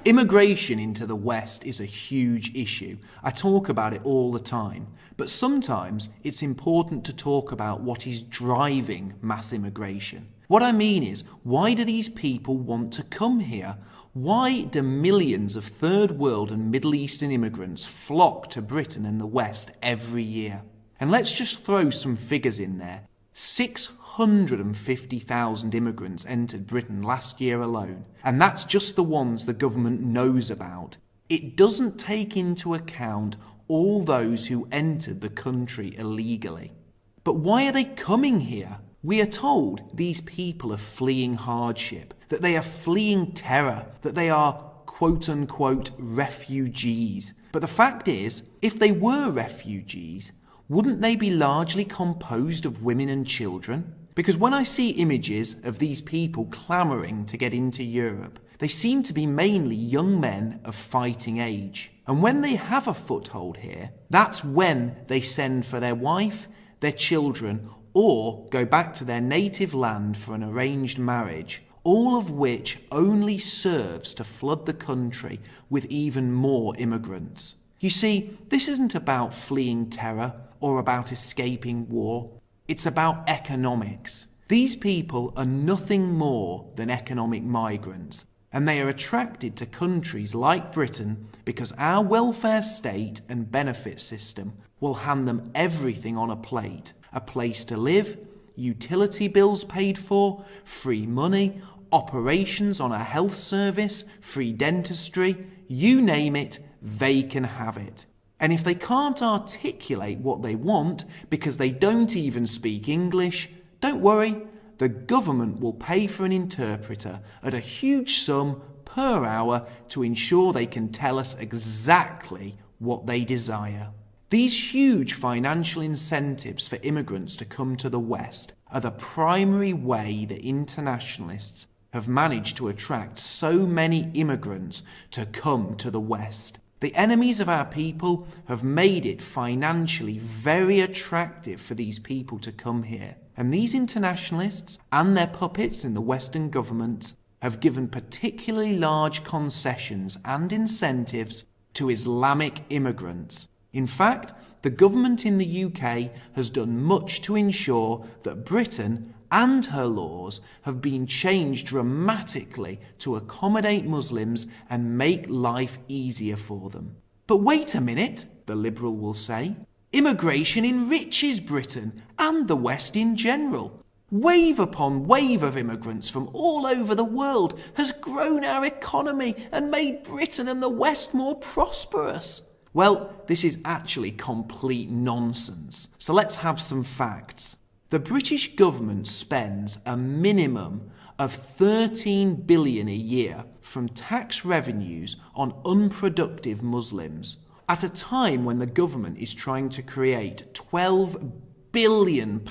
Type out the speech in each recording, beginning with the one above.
Immigration into the West is a huge issue. I talk about it all the time. But sometimes it's important to talk about what is driving mass immigration. What I mean is, why do these people want to come here? Why do millions of Third World and Middle Eastern immigrants flock to Britain and the West every year? And let's just throw some figures in there. 650,000 immigrants entered Britain last year alone, and that's just the ones the government knows about. It doesn't take into account all those who entered the country illegally. But why are they coming here? We are told these people are fleeing hardship, that they are fleeing terror, that they are quote-unquote refugees. But the fact is, if they were refugees, wouldn't they be largely composed of women and children? Because when I see images of these people clamouring to get into Europe, they seem to be mainly young men of fighting age. And when they have a foothold here, that's when they send for their wife, their children, or go back to their native land for an arranged marriage, all of which only serves to flood the country with even more immigrants. You see, this isn't about fleeing terror or about escaping war. It's about economics. These people are nothing more than economic migrants, and they are attracted to countries like Britain because our welfare state and benefit system will hand them everything on a place to live, utility bills paid for, free money, operations on a health service, free dentistry, you name it, they can have it. And if they can't articulate what they want because they don't even speak English, don't worry, the government will pay for an interpreter at a huge sum per hour to ensure they can tell us exactly what they desire. These huge financial incentives for immigrants to come to the West are the primary way that internationalists have managed to attract so many immigrants to come to the West. The enemies of our people have made it financially very attractive for these people to come here. And these internationalists and their puppets in the Western governments have given particularly large concessions and incentives to Islamic immigrants. In fact, the government in the UK has done much to ensure that Britain and her laws have been changed dramatically to accommodate Muslims and make life easier for them. But wait a minute, the Liberal will say. Immigration enriches Britain and the West in general. Wave upon wave of immigrants from all over the world has grown our economy and made Britain and the West more prosperous. Well, this is actually complete nonsense. So let's have some facts. The British government spends a minimum of $13 billion a year from tax revenues on unproductive Muslims, at a time when the government is trying to create £12 billion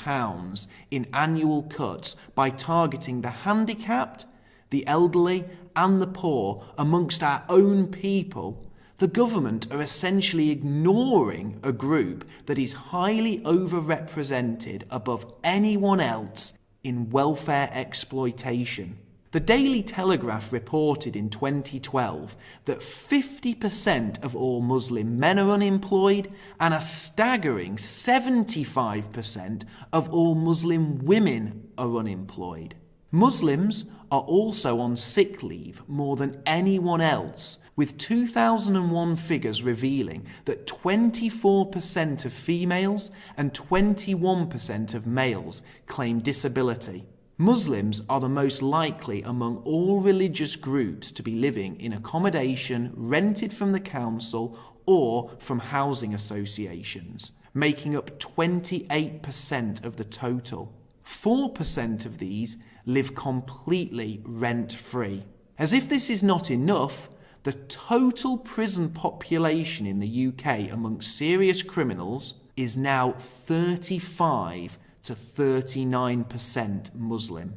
in annual cuts by targeting the handicapped, the elderly and the poor amongst our own people. The government are essentially ignoring a group that is highly overrepresented above anyone else in welfare exploitation. The Daily Telegraph reported in 2012 that 50% of all Muslim men are unemployed and a staggering 75% of all Muslim women are unemployed. Muslims are also on sick leave more than anyone else, with 2001 figures revealing that 24% of females and 21% of males claim disability. Muslims are the most likely among all religious groups to be living in accommodation rented from the council or from housing associations, making up 28% of the total. 4% of these live completely rent-free. As if this is not enough, the total prison population in the UK amongst serious criminals is now 35 to 39% Muslim.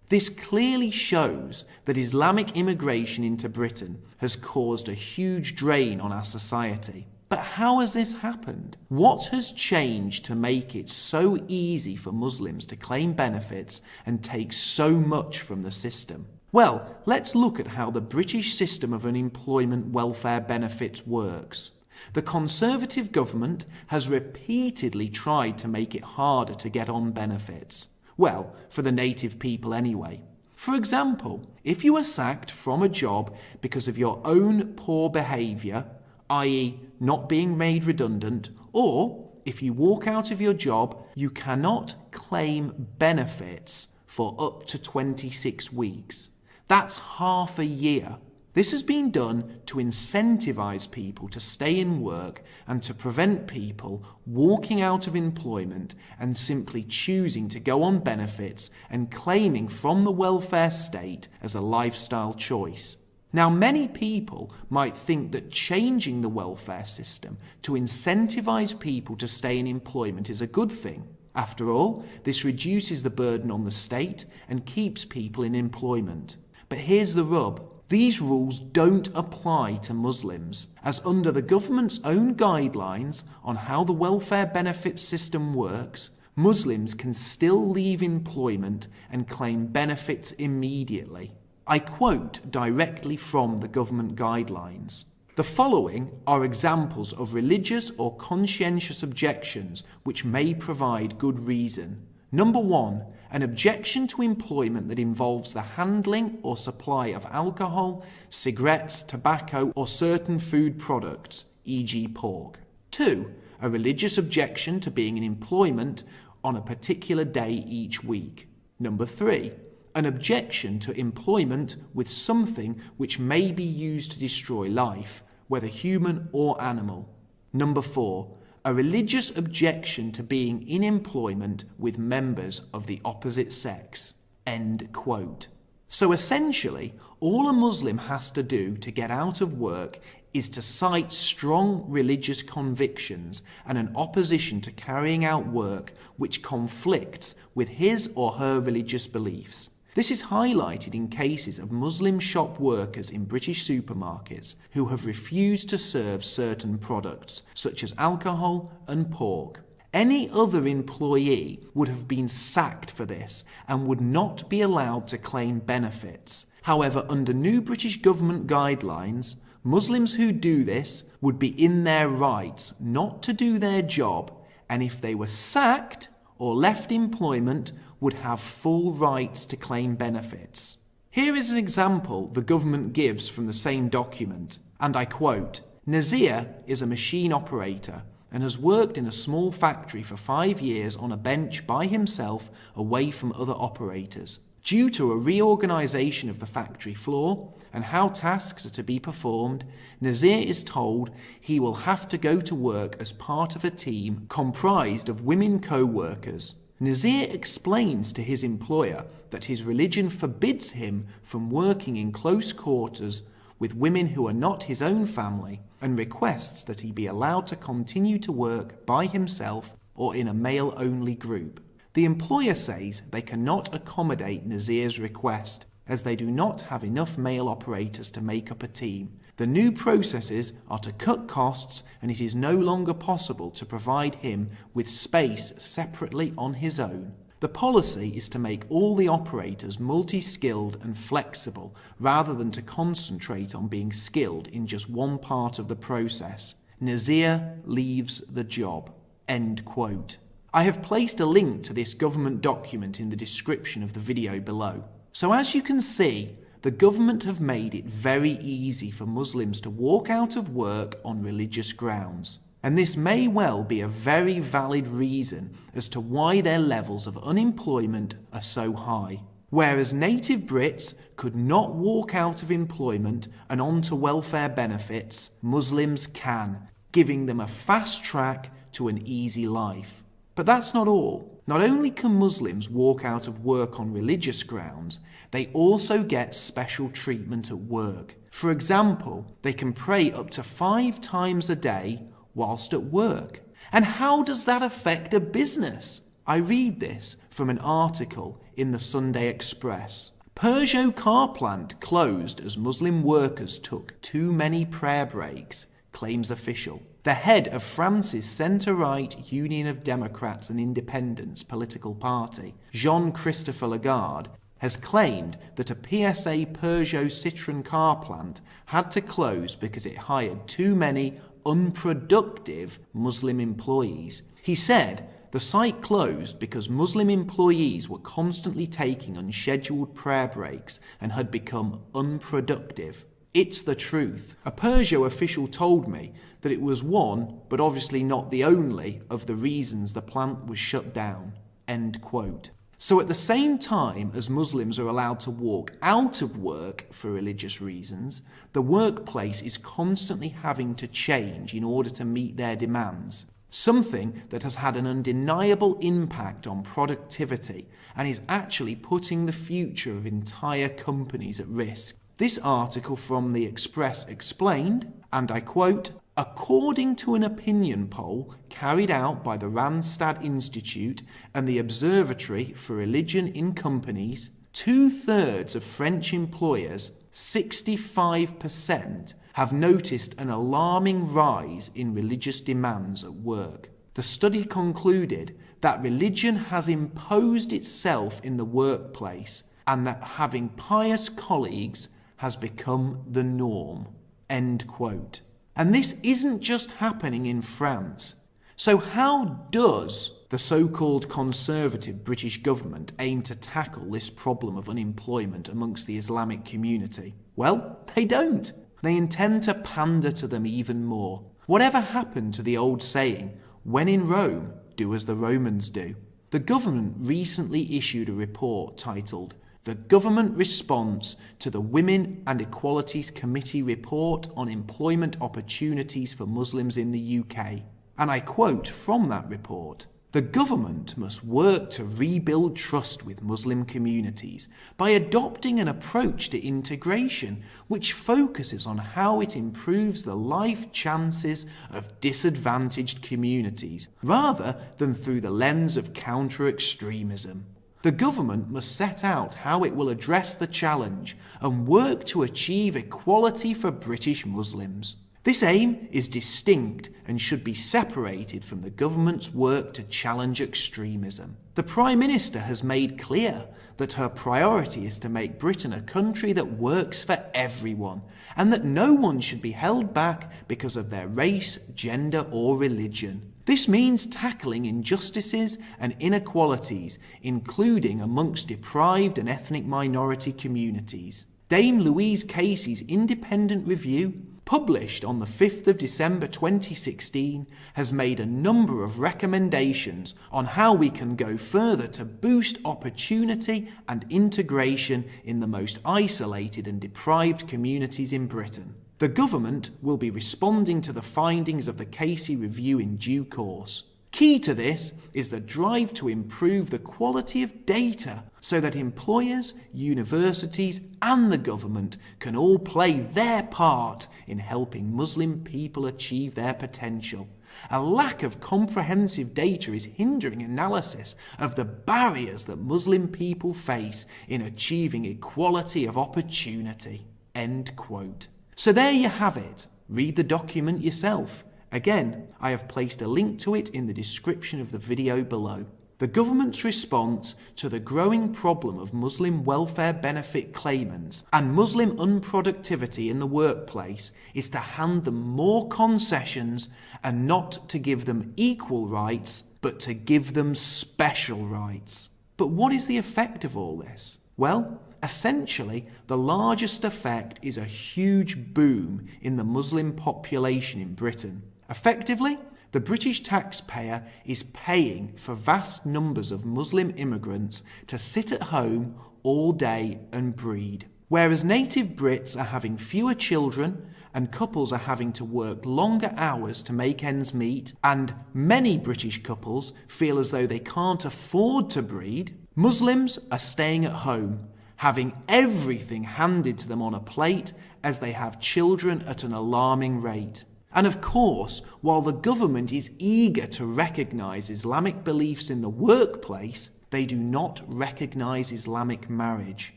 This clearly shows that Islamic immigration into Britain has caused a huge drain on our society. But how has this happened? What has changed to make it so easy for Muslims to claim benefits and take so much from the system? Well, let's look at how the British system of unemployment welfare benefits works. The Conservative government has repeatedly tried to make it harder to get on benefits. Well, for the native people anyway. For example, if you are sacked from a job because of your own poor behaviour, i.e. not being made redundant, or if you walk out of your job, you cannot claim benefits for up to 26 weeks. That's half a year. This has been done to incentivise people to stay in work and to prevent people walking out of employment and simply choosing to go on benefits and claiming from the welfare state as a lifestyle choice. Now, many people might think that changing the welfare system to incentivise people to stay in employment is a good thing. After all, this reduces the burden on the state and keeps people in employment. But here's the rub. These rules don't apply to Muslims, as under the government's own guidelines on how the welfare benefits system works, Muslims can still leave employment and claim benefits immediately. I quote directly from the government guidelines. The following are examples of religious or conscientious objections which may provide good reason. Number 1, an objection to employment that involves the handling or supply of alcohol, cigarettes, tobacco, or certain food products, e.g. pork. 2, a religious objection to being in employment on a particular day each week. Number 3, an objection to employment with something which may be used to destroy life, whether human or animal. Number 4, a religious objection to being in employment with members of the opposite sex. End quote. So essentially, all a Muslim has to do to get out of work is to cite strong religious convictions and an opposition to carrying out work which conflicts with his or her religious beliefs. This is highlighted in cases of Muslim shop workers in British supermarkets who have refused to serve certain products, such as alcohol and pork. Any other employee would have been sacked for this and would not be allowed to claim benefits. However, under new British government guidelines, Muslims who do this would be in their rights not to do their job, and if they were sacked or left employment, would have full rights to claim benefits. Here is an example the government gives from the same document, and I quote, "Nazir is a machine operator and has worked in a small factory for 5 years on a bench by himself away from other operators. Due to a reorganisation of the factory floor and how tasks are to be performed, Nazir is told he will have to go to work as part of a team comprised of women co-workers. Nazir explains to his employer that his religion forbids him from working in close quarters with women who are not his own family and requests that he be allowed to continue to work by himself or in a male-only group. The employer says they cannot accommodate Nazir's request as they do not have enough male operators to make up a team. The new processes are to cut costs and it is no longer possible to provide him with space separately on his own. The policy is to make all the operators multi-skilled and flexible rather than to concentrate on being skilled in just one part of the process. Nazir leaves the job." End quote. I have placed a link to this government document in the description of the video below. So as you can see, the government have made it very easy for Muslims to walk out of work on religious grounds. And this may well be a very valid reason as to why their levels of unemployment are so high. Whereas native Brits could not walk out of employment and onto welfare benefits, Muslims can, giving them a fast track to an easy life. But that's not all. Not only can Muslims walk out of work on religious grounds, they also get special treatment at work. For example, they can pray up to 5 times a day whilst at work. And how does that affect a business? I read this from an article in the Sunday Express. Peugeot car plant closed as Muslim workers took too many prayer breaks, claims official. The head of France's centre-right Union of Democrats and Independents political party, Jean-Christophe Lagarde, has claimed that a PSA Peugeot Citroën car plant had to close because it hired too many unproductive Muslim employees. He said the site closed because Muslim employees were constantly taking unscheduled prayer breaks and had become unproductive. It's the truth. A Peugeot official told me that it was one, but obviously not the only, of the reasons the plant was shut down. End quote. So at the same time as Muslims are allowed to walk out of work for religious reasons, the workplace is constantly having to change in order to meet their demands. Something that has had an undeniable impact on productivity and is actually putting the future of entire companies at risk. This article from The Express explained, and I quote, "According to an opinion poll carried out by the Randstad Institute and the Observatory for Religion in Companies, 2/3 of French employers, 65%, have noticed an alarming rise in religious demands at work. The study concluded that religion has imposed itself in the workplace and that having pious colleagues has become the norm." End quote. And this isn't just happening in France. So how does the so-called conservative British government aim to tackle this problem of unemployment amongst the Islamic community? Well, they don't. They intend to pander to them even more. Whatever happened to the old saying, "When in Rome, do as the Romans do"? The government recently issued a report titled "The Government Response to the Women and Equalities Committee Report on Employment Opportunities for Muslims in the UK." And I quote from that report, "The government must work to rebuild trust with Muslim communities by adopting an approach to integration which focuses on how it improves the life chances of disadvantaged communities, rather than through the lens of counter-extremism. The government must set out how it will address the challenge and work to achieve equality for British Muslims. This aim is distinct and should be separated from the government's work to challenge extremism. The Prime Minister has made clear that her priority is to make Britain a country that works for everyone, and that no one should be held back because of their race, gender, or religion. This means tackling injustices and inequalities, including amongst deprived and ethnic minority communities." Dame Louise Casey's independent review, published on the 5th of December 2016, has made a number of recommendations on how we can go further to boost opportunity and integration in the most isolated and deprived communities in Britain. The government will be responding to the findings of the Casey review in due course. Key to this is the drive to improve the quality of data so that employers, universities, and the government can all play their part in helping Muslim people achieve their potential. A lack of comprehensive data is hindering analysis of the barriers that Muslim people face in achieving equality of opportunity. End quote. So there you have it. Read the document yourself. Again, I have placed a link to it in the description of the video below. The government's response to the growing problem of Muslim welfare benefit claimants and Muslim unproductivity in the workplace is to hand them more concessions and not to give them equal rights, but to give them special rights. But what is the effect of all this? Well, essentially, the largest effect is a huge boom in the Muslim population in Britain. Effectively, the British taxpayer is paying for vast numbers of Muslim immigrants to sit at home all day and breed. Whereas native Brits are having fewer children and couples are having to work longer hours to make ends meet, and many British couples feel as though they can't afford to breed, Muslims are staying at home, having everything handed to them on a plate as they have children at an alarming rate. And of course, while the government is eager to recognise Islamic beliefs in the workplace, they do not recognise Islamic marriage.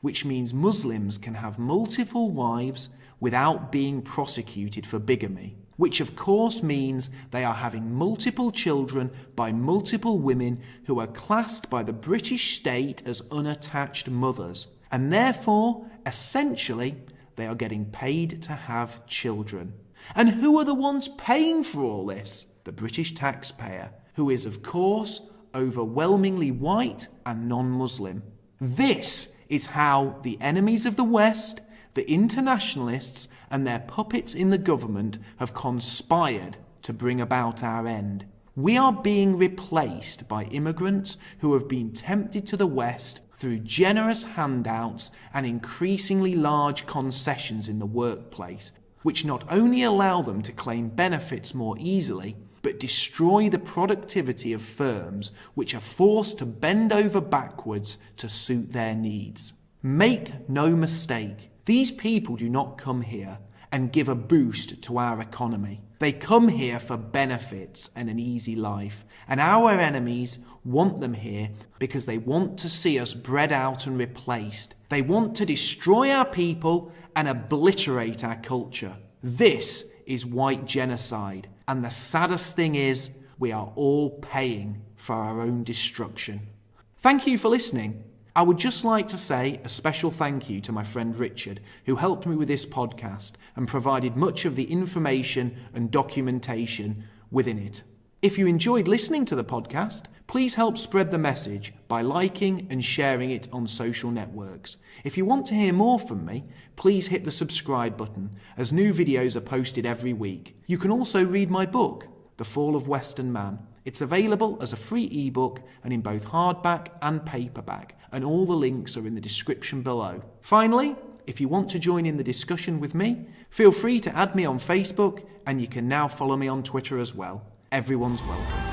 which means Muslims can have multiple wives without being prosecuted for bigamy, which of course means they are having multiple children by multiple women who are classed by the British state as unattached mothers, and therefore, essentially, they are getting paid to have children. And who are the ones paying for all this? The British taxpayer, who is of course overwhelmingly white and non-Muslim. This is how the enemies of the West, the internationalists and their puppets in the government have conspired to bring about our end. We are being replaced by immigrants who have been tempted to the West through generous handouts and increasingly large concessions in the workplace, which not only allow them to claim benefits more easily, but destroy the productivity of firms which are forced to bend over backwards to suit their needs. Make no mistake, these people do not come here and give a boost to our economy. They come here for benefits and an easy life, and our enemies want them here because they want to see us bred out and replaced. They want to destroy our people and obliterate our culture. This is white genocide, and the saddest thing is we are all paying for our own destruction. Thank you for listening. I would just like to say a special thank you to my friend Richard, who helped me with this podcast and provided much of the information and documentation within it. If you enjoyed listening to the podcast, please help spread the message by liking and sharing it on social networks. If you want to hear more from me, please hit the subscribe button, as new videos are posted every week. You can also read my book, The Fall of Western Man. It's available as a free ebook and in both hardback and paperback, and all the links are in the description below. Finally, if you want to join in the discussion with me, feel free to add me on Facebook, and you can now follow me on Twitter as well. Everyone's welcome.